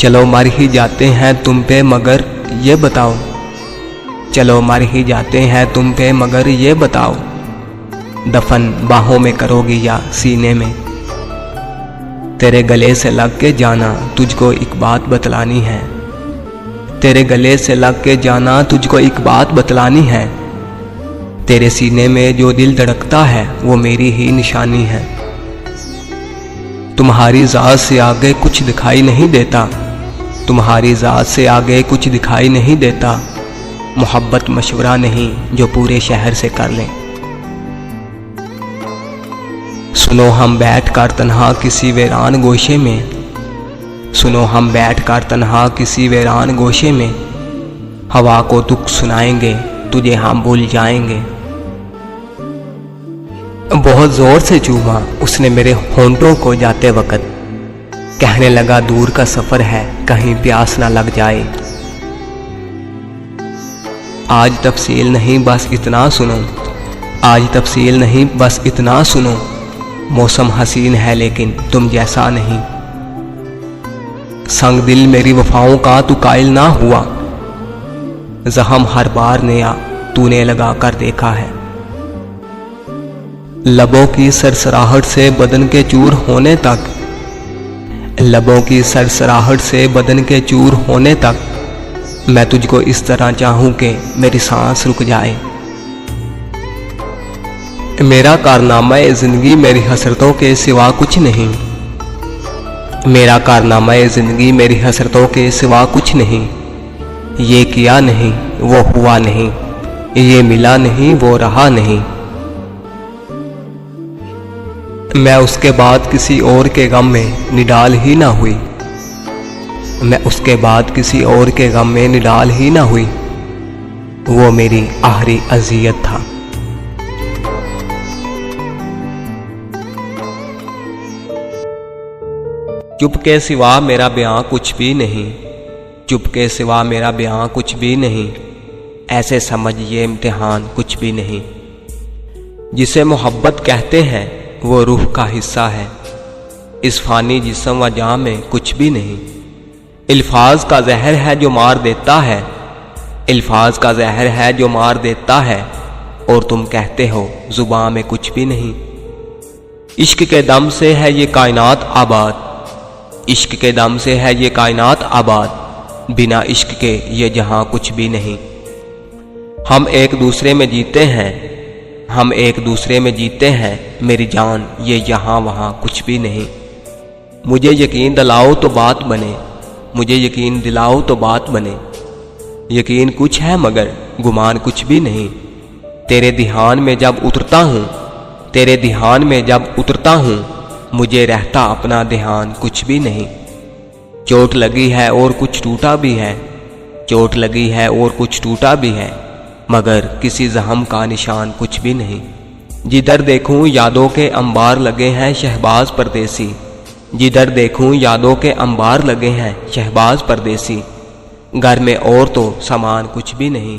चलो मर ही जाते हैं तुम पे मगर ये बताओ, चलो मर ही जाते हैं तुम पे मगर ये बताओ, दफन बाहों में करोगी या सीने में। तेरे गले से लग के जाना तुझको एक बात बतलानी है, तेरे गले से लग के जाना तुझको एक बात बतलानी है। तेरे सीने में जो दिल धड़कता है वो मेरी ही निशानी है। तुम्हारी ज़ात से आगे कुछ दिखाई नहीं देता, तुम्हारी ज़ात से आगे कुछ दिखाई नहीं देता। मोहब्बत मशवरा नहीं जो पूरे शहर से कर लें। सुनो हम बैठ कर तन्हा किसी वीरान गोशे में, सुनो हम बैठ कर तन्हा किसी वीरान गोशे में। हवा को दुख सुनाएंगे तुझे हम भूल जाएंगे। बहुत जोर से चूमा उसने मेरे होंठों को जाते वक्त, कहने लगा दूर का सफर है कहीं प्यास ना लग जाए। आज तफसील नहीं बस इतना सुनो, आज तफसील नहीं बस इतना सुनो। मौसम हसीन है लेकिन तुम जैसा नहीं। संग दिल मेरी वफाओं का तू कायल ना हुआ, जख्म हर बार नया तूने लगा कर देखा है। लबों की सरसराहट से बदन के चूर होने तक, लबों की सरसराहट से बदन के चूर होने तक, मैं तुझको इस तरह चाहूं कि मेरी सांस रुक जाए। मेरा कारनामा जिंदगी मेरी हसरतों के सिवा कुछ नहीं, मेरा कारनामा जिंदगी मेरी हसरतों के सिवा कुछ नहीं। ये किया नहीं वो हुआ नहीं, ये मिला नहीं वो रहा नहीं। मैं उसके बाद किसी और के गम में निडाल ही ना हुई, मैं उसके बाद किसी और के गम में निडाल ही ना हुई। वो मेरी आखिरी अज़ियत था। चुप के सिवा मेरा बयां कुछ भी नहीं, चुप के सिवा मेरा बयां कुछ भी नहीं। ऐसे समझ ये इम्तिहान कुछ भी नहीं। जिसे मोहब्बत कहते हैं वो रूह का हिस्सा है, इस फानी जिस्म व जां में कुछ भी नहीं। अल्फाज का जहर है जो मार देता है, अल्फाज का जहर है जो मार देता है। और तुम कहते हो जुबान में कुछ भी नहीं। इश्क के दम से है ये कायनात आबाद, इश्क के दम से है ये कायनात आबाद। बिना इश्क के ये जहां कुछ भी नहीं। हम एक दूसरे में जीते हैं, हम एक दूसरे में जीते हैं मेरी जान, ये यहाँ वहाँ कुछ भी नहीं। मुझे यकीन दिलाओ तो बात बने, मुझे यकीन दिलाओ तो बात बने। यकीन कुछ है मगर गुमान कुछ भी नहीं। तेरे ध्यान में जब उतरता हूँ, तेरे ध्यान में जब उतरता हूँ, मुझे रहता अपना ध्यान कुछ भी नहीं। चोट लगी है और कुछ टूटा भी है, चोट लगी है और कुछ टूटा भी है, मगर किसी जख्म का निशान कुछ भी नहीं। जिधर देखूं यादों के अंबार लगे हैं शहबाज परदेसी, जिधर देखूं यादों के अंबार लगे हैं शहबाज परदेसी। घर में और तो सामान कुछ भी नहीं।